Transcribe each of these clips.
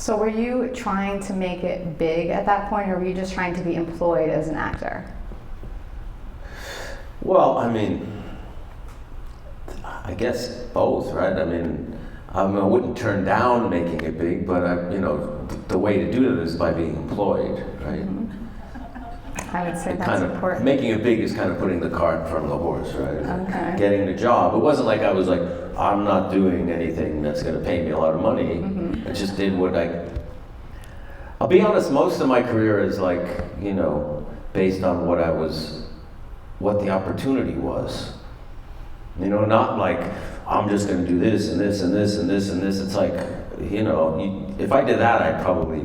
So were you trying to make it big at that point, or were you just trying to be employed as an actor? Well, I mean, I guess both, right? I mean, I wouldn't turn down making it big, but the way to do it is by being employed, right? Mm-hmm. I would say that's kind of important. Making it big is kind of putting the cart in front of the horse, right? Okay. Getting the job. It wasn't like I was like, I'm not doing anything that's going to pay me a lot of money. Mm-hmm. I just did what I'll be honest, most of my career is like, based on what the opportunity was. Not like, I'm just going to do this and this and this and this and this. It's like, if I did that, I'd probably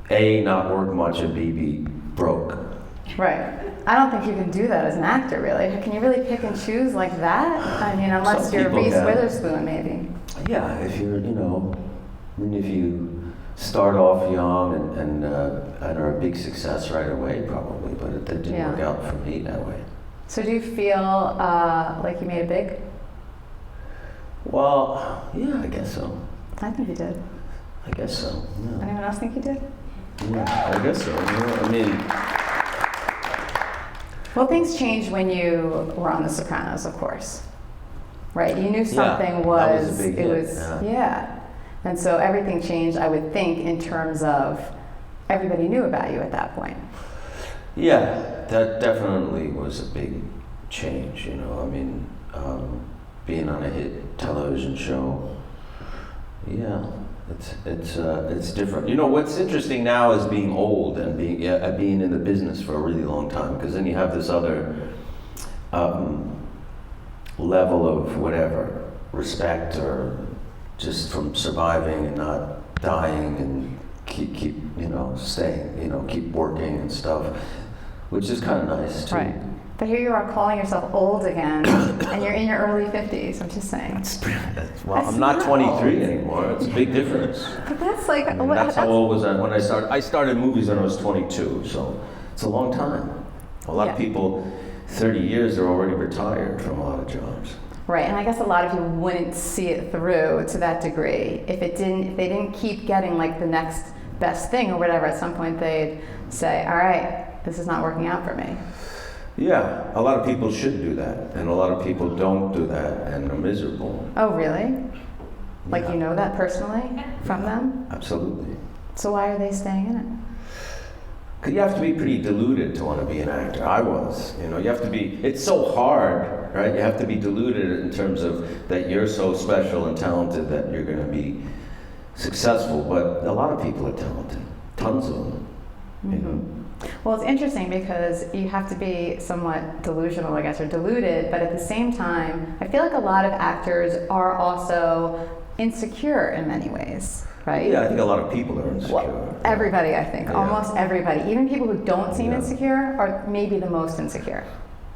A, not work much, and B, be broke. Right. I don't think you can do that as an actor, really. Can you really pick and choose like that? I mean, unless you're Reese Witherspoon, maybe. Yeah, if you're, if you start off young and are a big success right away, probably, but it didn't work out for me that way. So do you feel like you made it big? Well, yeah, I guess so. I think you did. I guess so, yeah. Anyone else think you did? Yeah, I guess so. Well, things changed when you were on The Sopranos, of course, right? You knew something was, a big hit. Yeah. And so everything changed, I would think, in terms of everybody knew about you at that point. Yeah, that definitely was a big change, being on a hit television show. Yeah, it's different. What's interesting now is being old and being in the business for a really long time, because then you have this other level of whatever, respect, or just from surviving and not dying and keep staying, keep working and stuff, which is kind of nice too. Right. But here you are calling yourself old again, and you're in your early 50s, I'm just saying. I'm not 23 anymore. It's a big difference. But that's like... that's how old was I when I started? I started movies when I was 22, so it's a long time. A lot of people, 30 years, are already retired from a lot of jobs. Right, and I guess a lot of you wouldn't see it through to that degree. If they didn't keep getting like the next best thing or whatever, at some point they'd say, all right, this is not working out for me. Yeah, a lot of people should do that, and a lot of people don't do that and are miserable. Oh, really? Like you know that personally from them? Absolutely. So why are they staying in it? Because you have to be pretty deluded to want to be an actor. I was. You have to be, it's so hard, right? You have to be deluded in terms of that you're so special and talented that you're going to be successful, but a lot of people are talented. Tons of them, Mm-hmm. Well, it's interesting because you have to be somewhat delusional, I guess, or deluded, but at the same time, I feel like a lot of actors are also insecure in many ways, right? Yeah, I think a lot of people are insecure. Well, everybody, I think. Almost everybody. Even people who don't seem insecure are maybe the most insecure.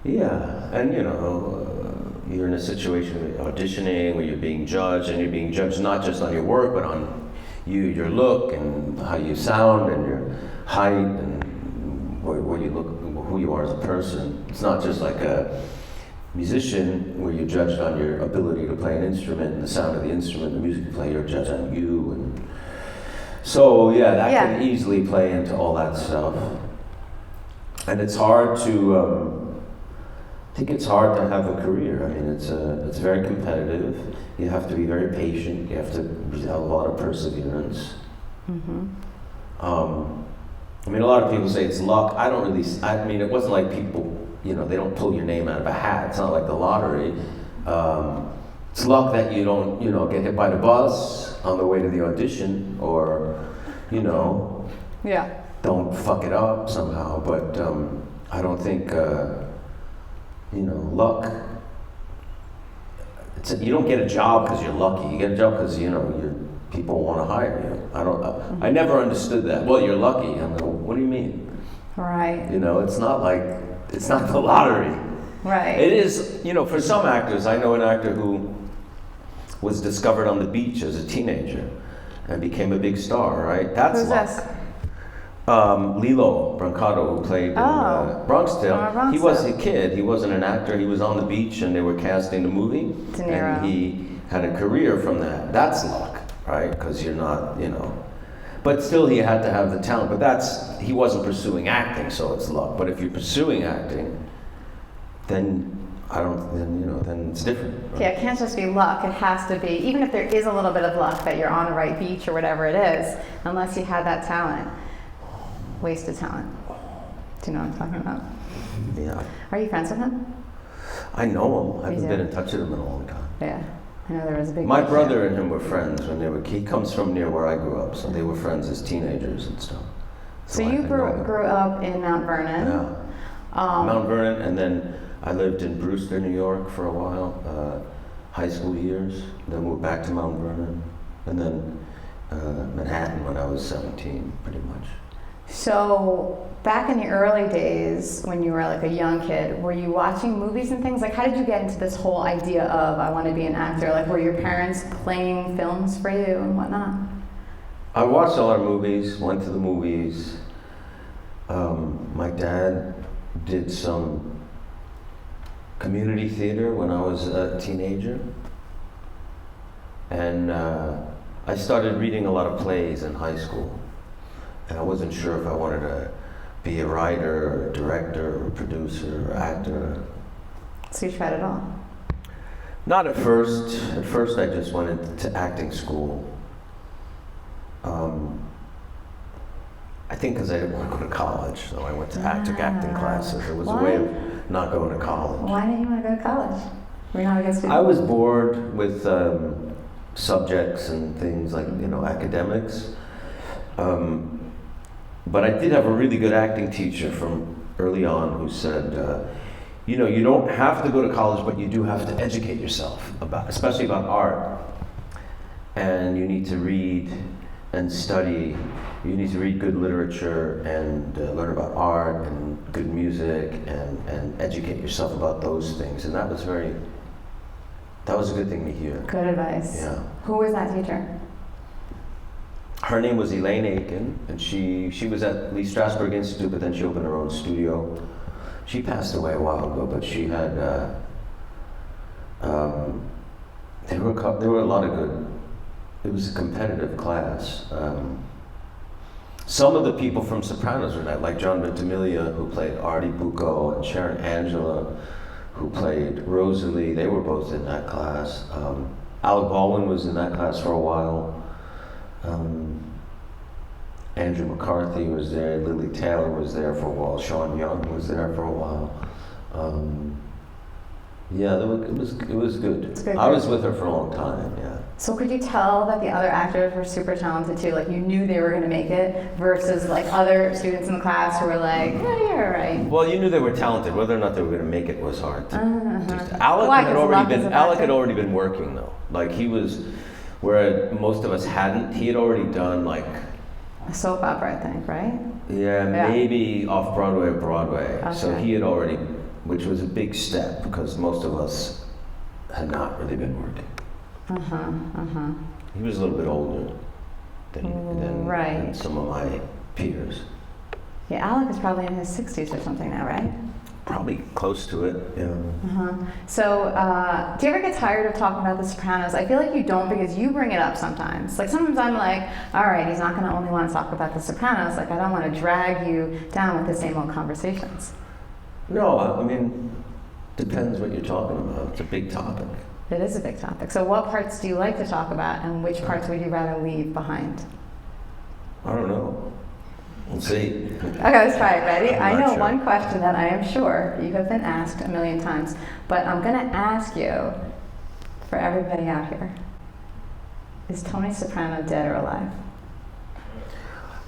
Yeah, and you're in a situation of auditioning where you're being judged, and you're being judged not just on your work, but on your look and how you sound and your height and where you look, who you are as a person. It's not just like a musician where you're judged on your ability to play an instrument and the sound of the instrument, the music you play, you're judged on you. And so that can easily play into all that stuff. And it's hard to, I think it's hard to have a career. I mean, it's very competitive. You have to be very patient. You have to have a lot of perseverance. Mm-hmm. I mean, a lot of people say it's luck. It wasn't like people, they don't pull your name out of a hat. It's not like the lottery. It's luck that you don't, get hit by the bus on the way to the audition or, don't fuck it up somehow. But I don't think, luck. You don't get a job because you're lucky. You get a job because, people want to hire you. I never understood that. Well, you're lucky. I'm like, what do you mean? Right. It's not the lottery. Right. It is, for some actors. I know an actor who was discovered on the beach as a teenager and became a big star, right? That's Who's luck. this? Lillo, Brancato, who played in Bronx Tale. He was a kid. He wasn't an actor. He was on the beach and they were casting the movie. Niro. And he had a career from that. That's luck, right? Because you're not, But still, he had to have the talent. But he wasn't pursuing acting, so it's luck. But if you're pursuing acting, then then it's different. Right? Yeah, it can't just be luck. It has to be, even if there is a little bit of luck that you're on the right beach or whatever it is, unless you had that talent. Wasted talent. Do you know what I'm talking about? Yeah. Are you friends with him? I know him. I haven't do? been in touch with him in a long time. Yeah. I know there was a big My issue. brother and him were friends when he comes from near where I grew up, so they were friends as teenagers and stuff. So you grew up in Mount Vernon. Yeah. Mount Vernon, and then I lived in Brewster, New York for a while, high school years, then moved back to Mount Vernon, and then Manhattan when I was 17, pretty much. So back in the early days when you were like a young kid, were you watching movies and things? Like how did you get into this whole idea of I want to be an actor? Like were your parents playing films for you and whatnot? I watched a lot of movies, went to the movies. My dad did some community theater when I was a teenager. And I started reading a lot of plays in high school. And I wasn't sure if I wanted to be a writer or a director or a producer or actor. So you tried it all? Not at first. At first I just went into acting school. I think because I didn't want to go to college, so I went to acting classes. It was a way of not going to college. Why didn't you want to go to college? Were you not a good student? I was bored with subjects and things like, academics. But I did have a really good acting teacher from early on who said, you don't have to go to college, but you do have to educate yourself especially about art. And you need to read and study. You need to read good literature and learn about art and good music and educate yourself about those things. And that was a good thing to hear. Good advice. Yeah. Who was that teacher? Her name was Elaine Aiken, and she was at Lee Strasberg Institute, but then she opened her own studio. She passed away a while ago, but she had, there were a lot of good, it was a competitive class. Some of the people from Sopranos were in that, like John Ventimiglia, who played Artie Bucco, and Sharon Angela, who played Rosalie. They were both in that class. Alec Baldwin was in that class for a while. Andrew McCarthy was there. Lily Taylor was there for a while. Sean Young was there for a while. It was good. I was with her for a long time. Yeah. So could you tell that the other actors were super talented too? Like you knew they were going to make it versus like other students in the class who were like, yeah, you're right. Well, you knew they were talented. Whether or not they were going to make it was hard. Uh-huh. Alec had already been working though. Like he was, where most of us hadn't. He had already done like a soap opera, I think, right? Yeah, maybe off Broadway or Broadway. Okay. So he had already, which was a big step because most of us had not really been working. He was a little bit older than some of my peers. Yeah, Alec is probably in his 60s or something now, right? Probably close to it, yeah. So, do you ever get tired of talking about The Sopranos? I feel like you don't because you bring it up sometimes. Like sometimes I'm like, all right, he's not going to only want to talk about The Sopranos. Like I don't want to drag you down with the same old conversations. No, I mean, depends what you're talking about. It's a big topic. It is a big topic. So what parts do you like to talk about and which parts would you rather leave behind? I don't know. We'll see. Okay, let's try it. Ready? I know sure. one question that I am sure you have been asked a million times, but I'm going to ask you for everybody out here. Is Tony Soprano dead or alive?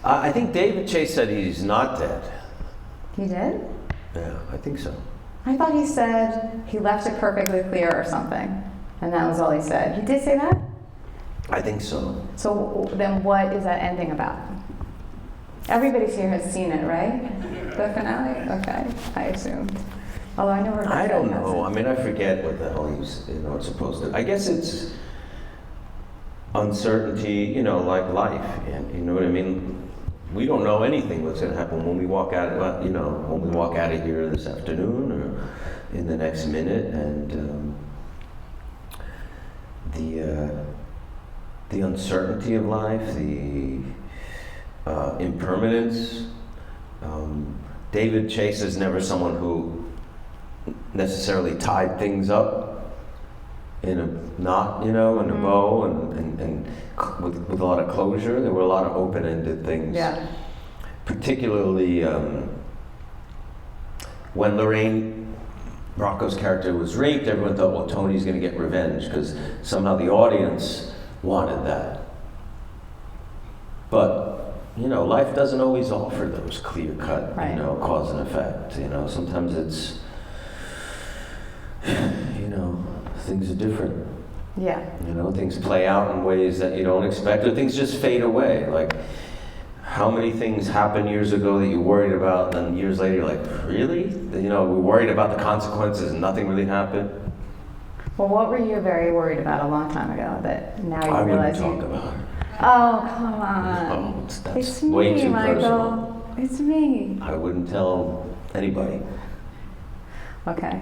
I think David Chase said he's not dead. He did? Yeah, I think so. I thought he said he left it perfectly clear or something, and that was all he said. He did say that? I think so. So then what is that ending about? Everybody here has seen it, right? The finale? Okay, I assumed. Although I never. I don't know. I mean, I forget what the hell he's, it's supposed to. I guess it's uncertainty, like life. You know what I mean? We don't know anything what's going to happen when we walk out. When we walk out of here this afternoon or in the next minute, and the uncertainty of life, impermanence. David Chase is never someone who necessarily tied things up in a knot, in a bow, and with a lot of closure. There were a lot of open-ended things. Yeah. Particularly when Lorraine Bracco's character was raped, everyone thought, well, Tony's going to get revenge because somehow the audience wanted that. But life doesn't always offer those clear-cut, right. Cause and effect. Sometimes it's, things are different. Yeah. Things play out in ways that you don't expect, or things just fade away. Like, how many things happened years ago that you worried about, and then years later you're like, really? We're worried about the consequences and nothing really happened? Well, what were you very worried about a long time ago that now you realize I wouldn't talk about it. Oh, come on. No, that's it's way me, too Michael. personal. It's me. I wouldn't tell anybody. Okay,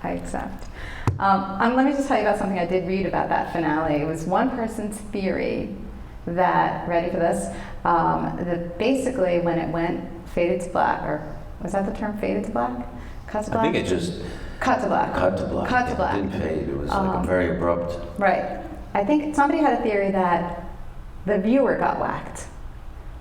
I accept. Let me just tell you about something I did read about that finale. It was one person's theory that, ready for this, that basically when it faded to black, or was that the term, faded to black? Cut to black? I think it just... Cut to black. Cut to black. Cut to black. It didn't fade. It was like very abrupt. Right. I think somebody had a theory that the viewer got whacked.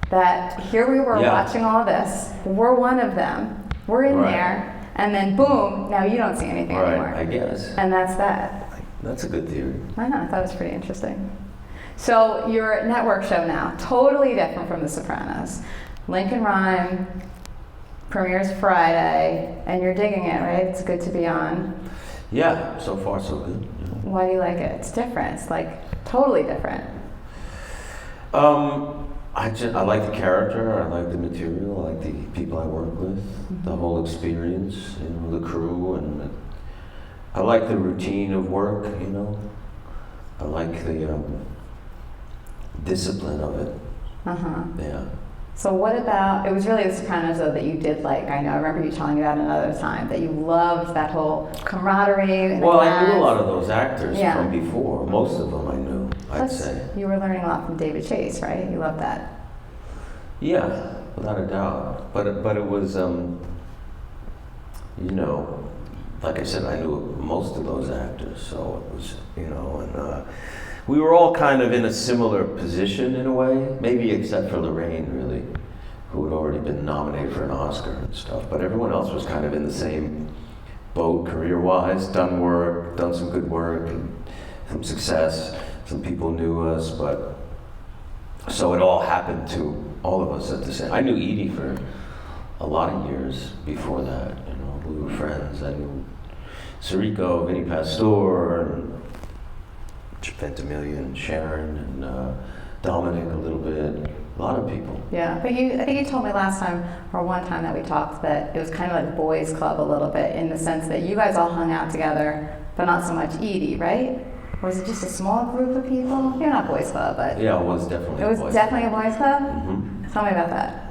That here we were watching all this, we're one of them, we're in there, and then boom, now you don't see anything anymore. I guess. And that's that. That's a good theory. I know, I thought it was pretty interesting. So your network show now, totally different from The Sopranos. Lincoln Rhyme premieres Friday, and you're digging it, right? It's good to be on. Yeah, so far so good. Why do you like it? It's different. It's like totally different. I like the character, I like the material, I like the people I work with, the whole experience, the crew, and I like the routine of work, I like the discipline of it. Yeah. So what about, it was really The Sopranos though that you did like, I remember you telling me that another time, that you loved that whole camaraderie. Well, I knew a lot of those actors Yeah. from before, most of them I knew, I'd say. You were learning a lot from David Chase, right? You loved that. Yeah, without a doubt. But it was, like I said, I knew most of those actors, so it was, and we were all kind of in a similar position in a way, maybe except for Lorraine, really, who had already been nominated for an Oscar and stuff. But everyone else was kind of in the same boat career-wise, done some good work, and some success. Some people knew us, but so it all happened to all of us at the same. I knew Edie for a lot of years before that. We were friends. I knew Sirico, Vinny Pastore, and Ventimiglia, and Sharon, and Dominic a little bit. A lot of people. Yeah, but I think you told me last time, or one time that we talked, that it was kind of like boys' club a little bit, in the sense that you guys all hung out together, but not so much Edie, right? Or was it just a small group of people? You're not boys' club, but yeah, it was definitely. It was definitely a boys' club. Mm-hmm. Tell me about that.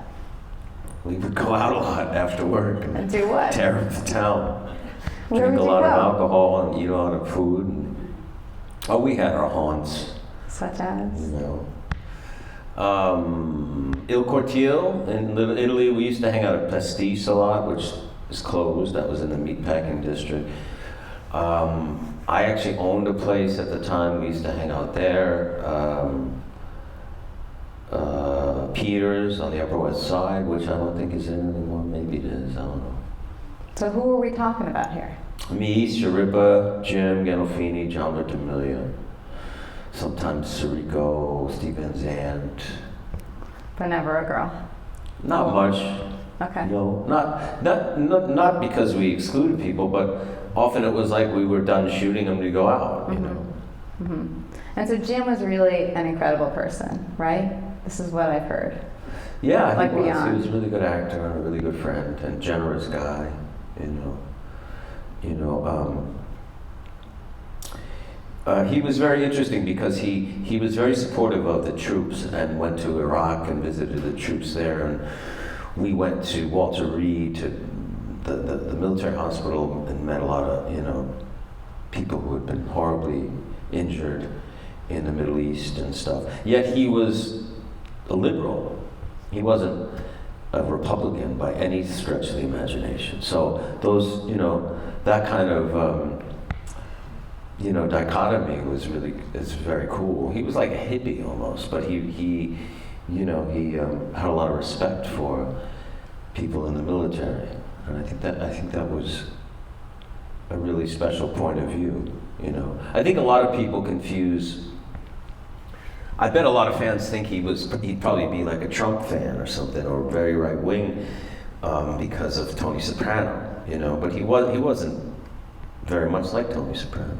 We would go out a lot after work and do what? Tear up the town. Where Drink would a lot you of go? alcohol and eat a lot of food. We had our haunts. Such as? Il Cortile in Little Italy. We used to hang out at Pastis a lot, which is closed. That was in the meatpacking district. I actually owned a place at the time. We used to hang out there. Peter's on the Upper West Side, which I don't think is in anymore. Maybe it is. I don't know. So who are we talking about here? Me, Sciarippa, Jim Gandolfini, John Ventimiglia. Sometimes Sirico, Steve Van Zandt. But never a girl. Not much. Okay. No, not because we excluded people, but often it was like we were done shooting them to go out. Mm-hmm. And so Jim was really an incredible person, right? This is what I've heard. Yeah, like he was. Beyond. He was a really good actor and a really good friend and generous guy. He was very interesting because he was very supportive of the troops and went to Iraq and visited the troops there, and we went to Walter Reed, to the military hospital, and met a lot of people who had been horribly injured in the Middle East and stuff. Yet he was a liberal, he wasn't a Republican by any stretch of the imagination. So those, that kind of, dichotomy is very cool. He was like a hippie almost, but he had a lot of respect for people in the military, and I think that was a really special point of view. I think a lot of people confuse. I bet a lot of fans think he'd probably be like a Trump fan or something, or very right wing, because of Tony Soprano, but he wasn't very much like Tony Soprano.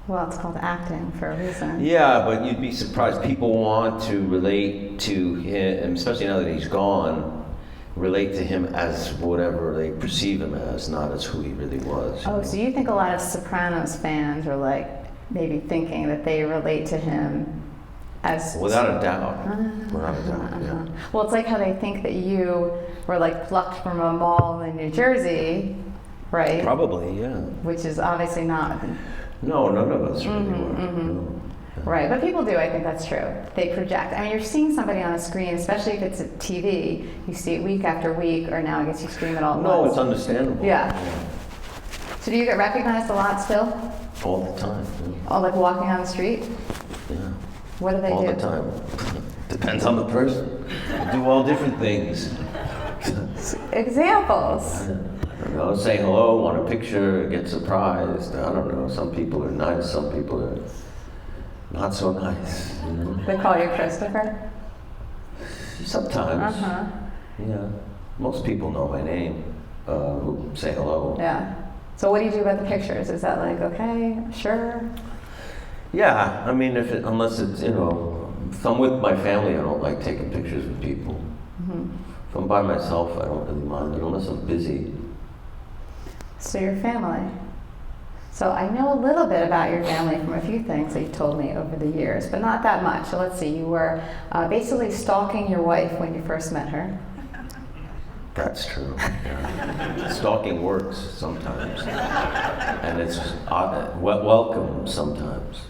Well, it's called acting for a reason. Yeah, but you'd be surprised. People want to relate to him, especially now that he's gone, relate to him as whatever they perceive him as, not as who he really was. Oh, so you think a lot of Sopranos fans are like maybe thinking that they relate to him as... Without a doubt. Without a doubt, yeah. Well, it's like how they think that you were like plucked from a mall in New Jersey, right? Probably, yeah. Which is obviously not... No, none of us really were. No. Right, but people do, I think that's true. They project. I mean, you're seeing somebody on a screen, especially if it's a TV, you see it week after week, or now I guess you stream it all at No, once. it's understandable. Yeah. So do you get recognized a lot still? All the time. Yeah. Oh, like walking on the street? Yeah. What do they all do? the time. Depends on the person. They do all different things. Examples. I don't know, say hello, want a picture, get surprised. I don't know. Some people are nice, some people are not so nice. They call you Christopher? Sometimes. Yeah. Most people know my name who say hello. Yeah. So what do you do about the pictures? Is that like, okay, sure? Yeah, I mean, unless it's, if I'm with my family, I don't like taking pictures with people. If I'm by myself, I don't really mind it, unless I'm busy. So your family. So I know a little bit about your family from a few things that you've told me over the years, but not that much. So let's see, you were basically stalking your wife when you first met her. That's true. Yeah. Stalking works sometimes, and it's welcome sometimes.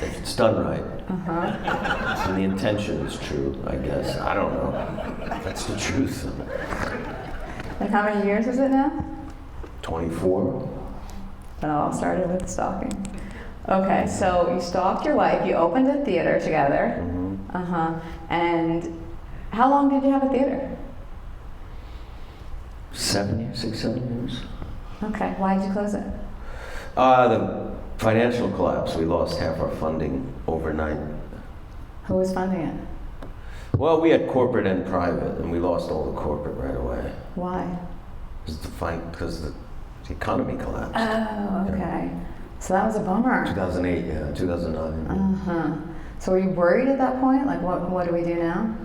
If it's done right. And the intention is true, I guess. I don't know. That's the truth. And how many years is it now? 24. It all started with stalking. Okay, so you stalked your wife, you opened a theater together. And how long did you have a theater? 7 years, 6, 7 years. Okay, why did you close it? The financial collapse. We lost half our funding overnight. Who was funding it? Well, we had corporate and private, and we lost all the corporate right away. Why? Because the economy collapsed. Oh, okay. So that was a bummer. 2008, yeah, 2009. So were you worried at that point? Like, what do we do now?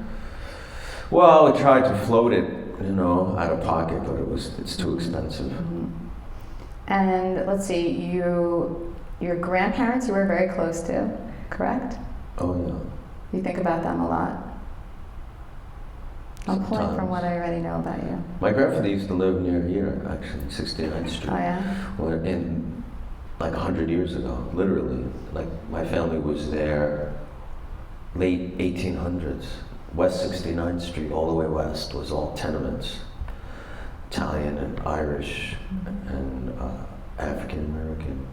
Well, we tried to float it, out of pocket, but it's too expensive. And let's see, your grandparents you were very close to, correct? Oh, yeah. You think about them a lot? I'm pulling from what I already know about you. My grandfather used to live near here, actually, 69th Street. Oh, yeah? In like 100 years ago, literally. Like, my family was there late 1800s. West 69th Street, all the way west, was all tenements. Italian and Irish and African American.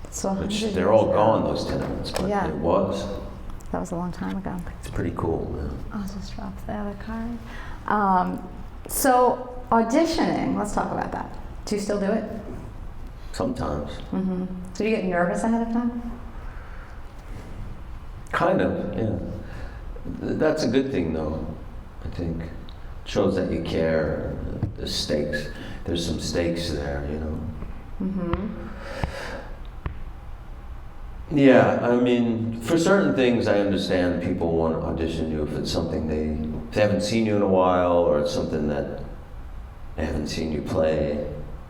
So Which they're all gone, those tenements, but Yeah. it was. That was a long time ago. It's pretty cool, yeah. I'll just drop the other card. So auditioning, let's talk about that. Do you still do it? Sometimes. So do you get nervous ahead of time? Kind of, yeah. That's a good thing, though, I think. It shows that you care. There's stakes. There's some stakes there, Yeah, I mean, for certain things, I understand people want to audition you if it's something they haven't seen you in a while, or it's something that they haven't seen you play.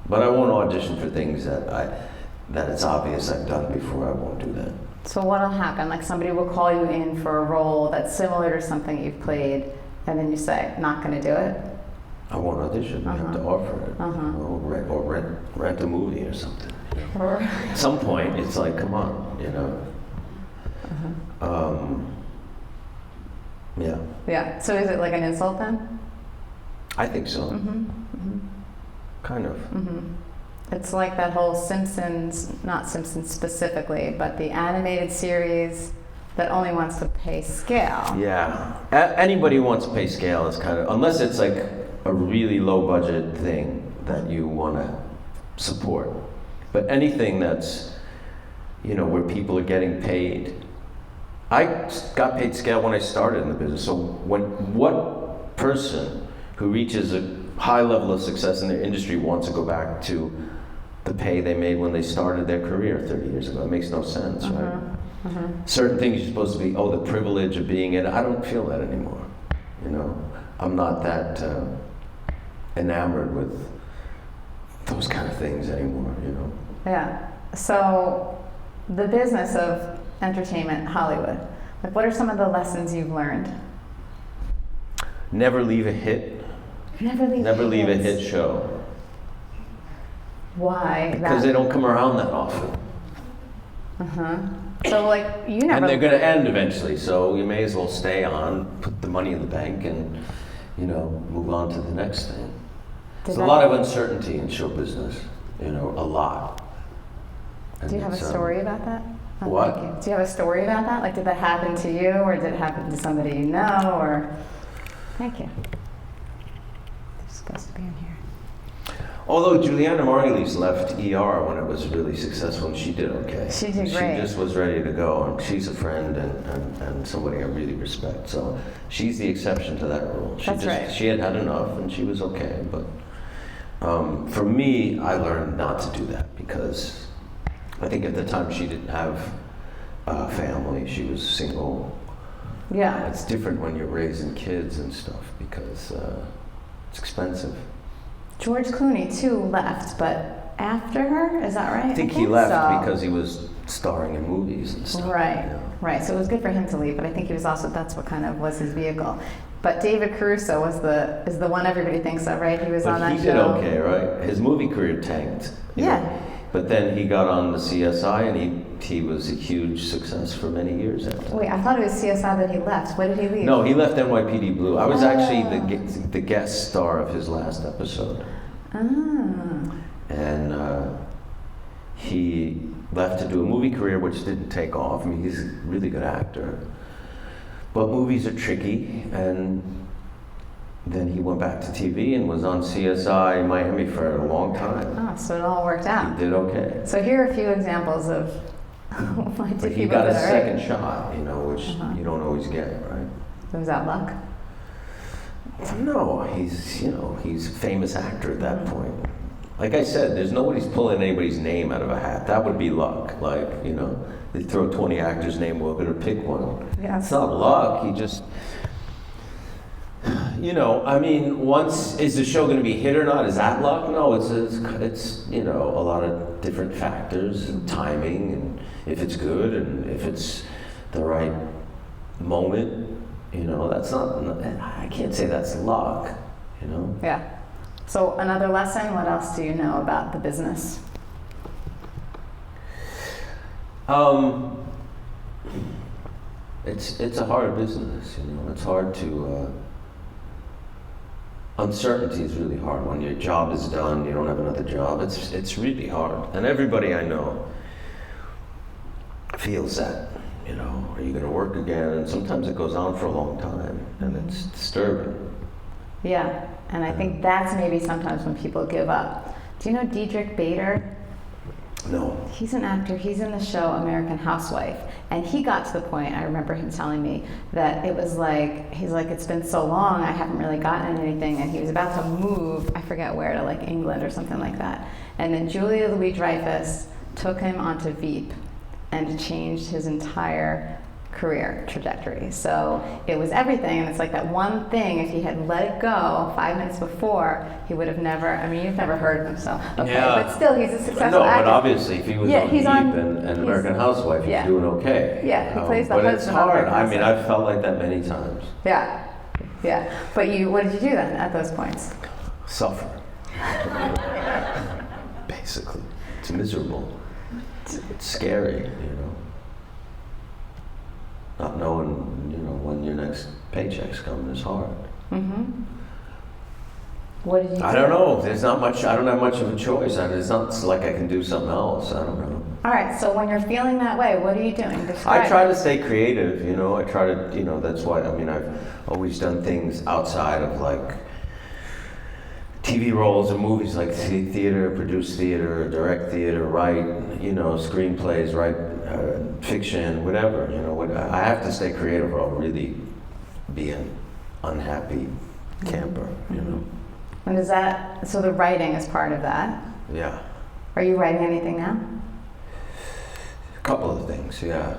But I won't audition for things that it's obvious I've done before. I won't do that. So what'll happen? Like somebody will call you in for a role that's similar to something you've played, and then you say, not going to do it? I won't audition. I have to offer it. Or rent a movie or something. At some point, it's like, come on, Yeah. Yeah. So is it like an insult then? I think so. Mm-hmm. Kind of. Mm-hmm. It's like that whole Simpsons, not Simpsons specifically, but the animated series that only wants to pay scale. Yeah. Anybody who wants to pay scale is kind of, unless it's like a really low budget thing that you want to support. But anything that's, where people are getting paid. I got paid scale when I started in the business. So what person who reaches a high level of success in their industry wants to go back to the pay they made when they started their career 30 years ago? It makes no sense, right? Certain things you're supposed to be, the privilege of being it. I don't feel that anymore. I'm not that enamored with those kind of things anymore. Yeah. So the business of entertainment, Hollywood, like what are some of the lessons you've learned? Never leave a hit. Never leave a hit show. Why? Because they don't come around that often. So like you never. And they're going to end eventually, so you may as well stay on, put the money in the bank, and move on to the next thing. There's a lot of uncertainty in show business. A lot. Do you have a story about that? What? Thank you. Do you have a story about that? Like, did that happen to you, or did it happen to somebody you know, or? Thank you. They're supposed to be in here. Although Juliana Margulies left ER when it was really successful, and she did okay. She did great. She just was ready to go, and she's a friend and somebody I really respect. So she's the exception to that rule. That's right. She had enough, and she was okay. But for me, I learned not to do that because I think at the time she didn't have a family. She was single. Yeah. It's different when you're raising kids and stuff because it's expensive. George Clooney too left, but after her, is that right? I think he left because he was starring in movies and stuff. Right, right. So it was good for him to leave, but I think he was also, that's what kind of was his vehicle. But David Caruso is the one everybody thinks of, right? He was on that show. He did okay, right? His movie career tanked. Yeah. But then he got on the CSI, and he was a huge success for many years after that. Wait, I thought it was CSI that he left. When did he leave? No, he left NYPD Blue. I was actually the guest star of his last episode. And he left to do a movie career, which didn't take off. I mean, he's a really good actor. But movies are tricky, and then he went back to TV and was on CSI Miami for a long time. So it all worked out. He did okay. So here are a few examples of why But he got a second shot, which you don't always get, right? Was that luck? No, he's a famous actor at that point. Like I said, there's nobody's pulling anybody's name out of a hat. That would be luck. Like, they throw 20 actors' name, we're going to pick one. Yeah. It's not luck. He just, once, is the show going to be hit or not? Is that luck? No, it's a lot of different factors, and timing, and if it's good, and if it's the right moment. That's not, I can't say that's luck, Yeah. So another lesson, what else do you know about the business? It's a hard business, It's hard to, uncertainty is really hard. When your job is done, you don't have another job. It's really hard. And everybody I know feels that. Are you going to work again? And sometimes it goes on for a long time, and it's disturbing. Yeah, and I think that's maybe sometimes when people give up. Do you know Diedrich Bader? No. He's an actor. He's in the show American Housewife, and he got to the point, I remember him telling me, that it was like, he's like, it's been so long, I haven't really gotten anything, and he was about to move, I forget where, to like England or something like that. And then Julia Louis-Dreyfus took him onto Veep and changed his entire career trajectory. So it was everything, and it's like that one thing, if he had let it go 5 minutes before, he would have never, you've never heard of him, so, okay, yeah. But still, he's a successful actor. No, but obviously, if he was on Veep and American Housewife, he's doing okay. Yeah, he plays the but husband. It's hard. I've felt like that many times. Yeah. But what did you do then at those points? Suffer. Basically. It's miserable. It's scary, not knowing, when your next paycheck's coming is hard. Mm-hmm. What did you do? I don't know. There's not much. I don't have much of a choice. It's not like I can do something else. I don't know. All right. So when you're feeling that way, what are you doing? Describe I try it. to stay creative. I try to. That's why. I mean, I've always done things outside of like TV roles or movies, like theater, produce theater, direct theater, write. Screenplays, write fiction, whatever. I have to stay creative, or I'll really be an unhappy camper. And is that, so the writing is part of that? Yeah. Are you writing anything now? A couple of things, yeah.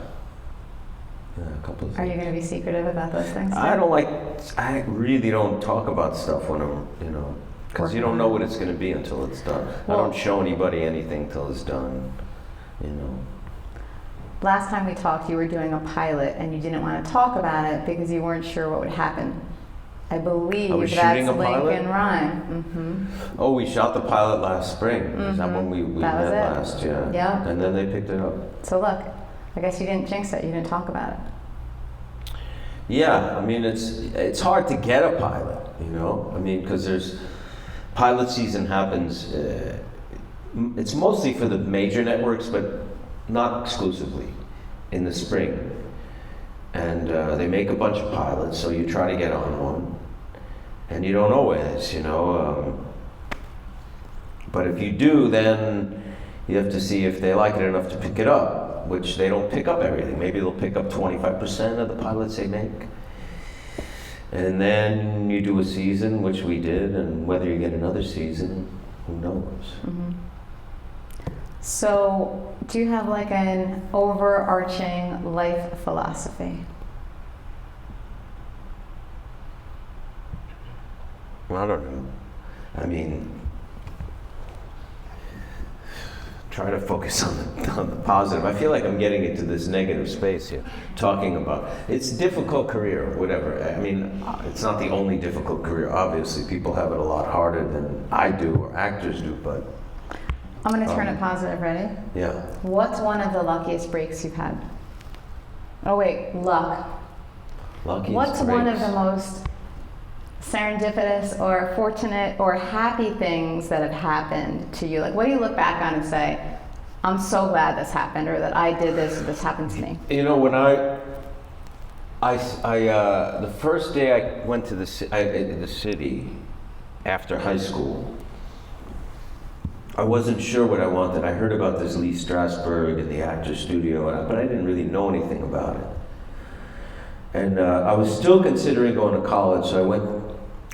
Yeah, a couple of things. Are you going to be secretive about those things? I really don't talk about stuff when I'm, because you don't know what it's going to be until it's done. Well, I don't show anybody anything till it's done, Last time we talked, you were doing a pilot and you didn't want to talk about it because you weren't sure what would happen. I believe I was that's shooting a pilot? Lincoln Rhyme. Mm-hmm. Oh, we shot the pilot last spring. Is that when we That was met it. last? Yeah. Yeah. And then they picked it up. So look, I guess you didn't jinx it. You didn't talk about it. Yeah, I mean, it's hard to get a pilot, I mean, because pilot season happens, it's mostly for the major networks, but not exclusively, in the spring. And they make a bunch of pilots, so you try to get on one. And you don't always, but if you do, then you have to see if they like it enough to pick it up, which they don't pick up everything. Maybe they'll pick up 25% of the pilots they make. And then you do a season, which we did, and whether you get another season, who knows? Mm-hmm. So, do you have like an overarching life philosophy? I don't know. I mean, try to focus on the positive. I feel like I'm getting into this negative space here, talking about it's a difficult career, whatever. I mean, it's not the only difficult career. Obviously, people have it a lot harder than I do or actors do, but I'm going to turn it positive. Ready? yeah. What's one of the luckiest breaks you've had? Oh wait, luck. Luckiest What's one of breaks. the most serendipitous or fortunate or happy things that have happened to you? Like, what do you look back on and say, I'm so glad this happened, or that I did this, or this happened to me? When the first day I went to the city after high school, I wasn't sure what I wanted. I heard about this Lee Strasberg and the Actors Studio, but I didn't really know anything about it. And I was still considering going to college, so I went,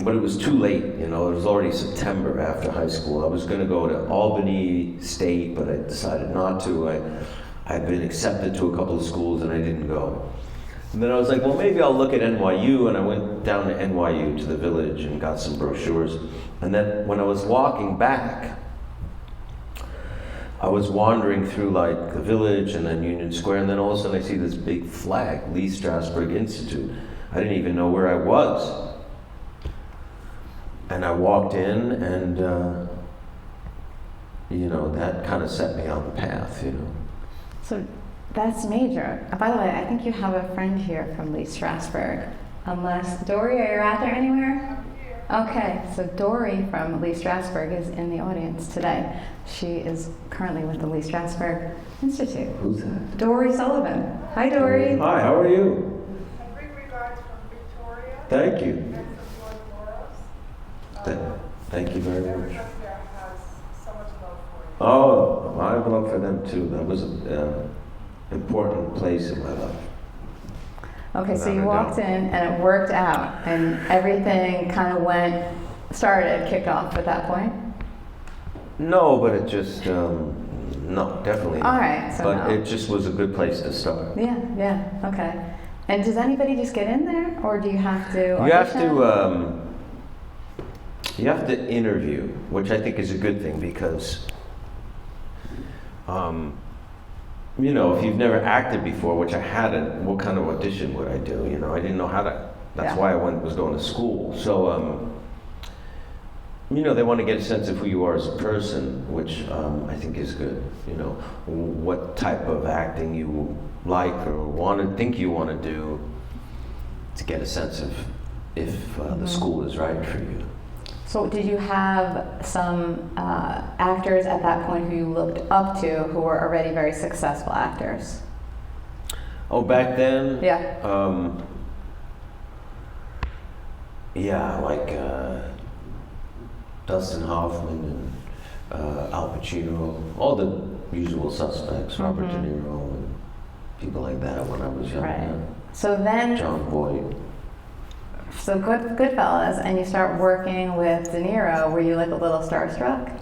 but it was too late, It was already September after high school. I was going to go to Albany State, but I decided not to. I'd been accepted to a couple of schools and I didn't go. And then I was like, well, maybe I'll look at NYU, and I went down to NYU to the Village and got some brochures. And then when I was walking back, I was wandering through like the Village and then Union Square, and then all of a sudden I see this big flag, Lee Strasberg Institute. I didn't even know where I was. And I walked in, and that kind of set me on the path, So that's major. By the way, I think you have a friend here from Lee Strasberg. Unless, Dory, are you out there anywhere? Okay, so Dory from Lee Strasberg is in the audience today. She is currently with the Lee Strasberg Institute. Who's that? Dory Sullivan. Hi, Dory. Hi, how are you? And big regards from Victoria. Thank you. And from Lord Morris. Thank you very much. Everyone there has so much love for you. Oh, I have love for them too. That was an important place in my life. Okay, so Without you a walked doubt. in and it worked out, and everything kind of kicked off at that point? No, but it just, no, definitely not. All right, so But no. it just was a good place to start. Yeah, okay. And does anybody just get in there, or do you have to audition? You have to interview, which I think is a good thing because, if you've never acted before, which I hadn't, what kind of audition would I do? I didn't know how to. That's Yeah. why I was going to school. So, they want to get a sense of who you are as a person, which I think is good. What type of acting you like or think you want to do. to get a sense of if the school is right for you. So did you have some actors at that point who you looked up to who were already very successful actors? Oh, back then? Yeah. Yeah, like Dustin Hoffman and Al Pacino, all the usual suspects, Robert De Niro and people like that when I was young. Right. Yeah. So then, John Boyd. so Goodfellas, and you start working with De Niro. Were you like a little starstruck?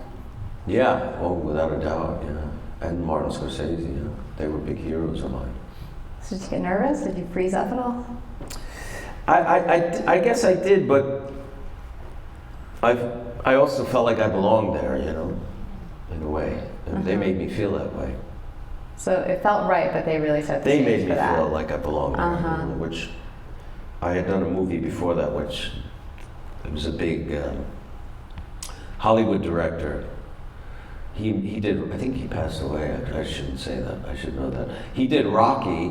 Yeah, oh, without a doubt, yeah. And Martin Scorsese, yeah. They were big heroes of mine. So did you get nervous? Did you freeze up at all? I guess I did, but I also felt like I belonged there, you know, in a way. And they made me feel that way. So it felt right, but they really set the They stage made for me that. feel like I belonged there, you know, which I had done a movie before that, which it was a big Hollywood director. He did, I think he passed away. I shouldn't say that. I should know that. He did Rocky.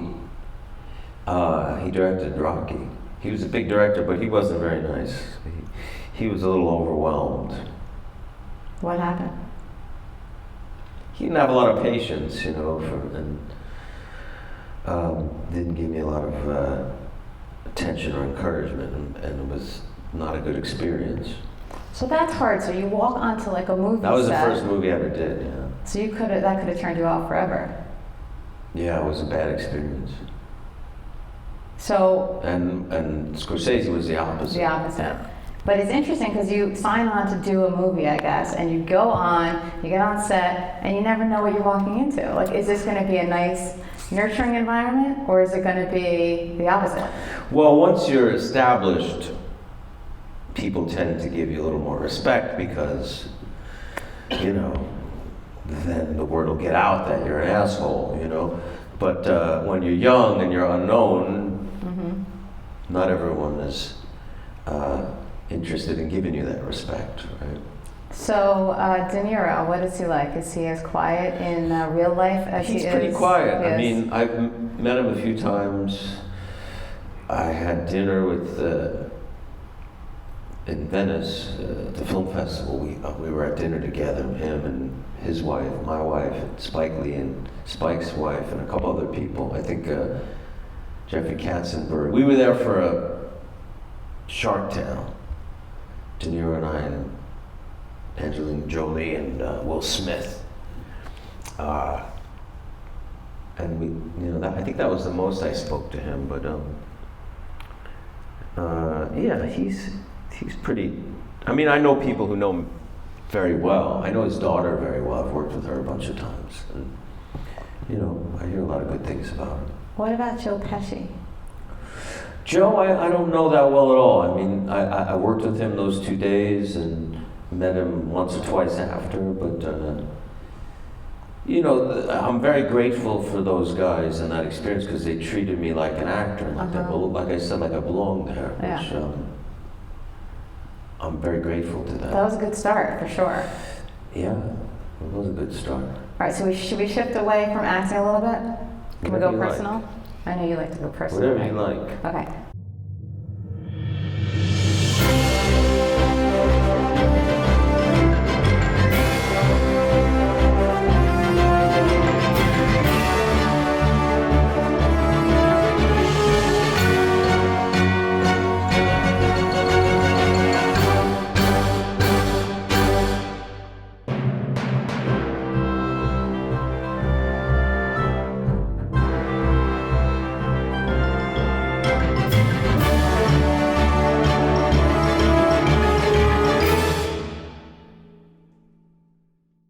He directed Rocky. He was a big director, but he wasn't very nice. He was a little overwhelmed. What happened? He didn't have a lot of patience, you know, and didn't give me a lot of attention or encouragement, and it was not a good experience. So that's hard. So you walk onto like a movie That was set. the first movie I ever did, yeah. So that could have turned you off forever. Yeah, it was a bad experience. So And Scorsese was the opposite. the opposite. But it's interesting because you sign on to do a movie, I guess, and you go on, you get on set, and you never know what you're walking into. Like, is this going to be a nice, nurturing environment, or is it going to be the opposite? Well, once you're established, people tend to give you a little more respect because, you know, then the word will get out that you're an asshole, you know. But when you're young and you're unknown, not everyone is interested in giving you that respect, right? So, De Niro, what is he like? Is he as quiet in real life as he is? He's pretty quiet. I Yes. mean, I've met him a few times. I had dinner with, in Venice, the film festival. We were at dinner together, him and his wife, my wife, and Spike Lee and Spike's wife, and a couple other people. I think Jeffrey Katzenberg. We were there for a Shark Tale. De Niro and I and Angelina Jolie and Will Smith. And we, you know, I think that was the most I spoke to him. But yeah, he's pretty. I mean, I know people who know him very well. I know his daughter very well. I've worked with her a bunch of times, and you know, I hear a lot of good things about him. What about Joe Pesci? Joe, I don't know that well at all. I mean, I worked with him those 2 days and met him once or twice after, but you know, I'm very grateful for those guys and that experience because they treated me like an actor, like I said, like I belonged there, which I'm very grateful to that. That was a good start, for sure. Yeah, it was a good start. All right, so should we shift away from acting a little bit? Can we Whatever go you like. personal? I know you like to go personal. Whatever right? you like. Okay.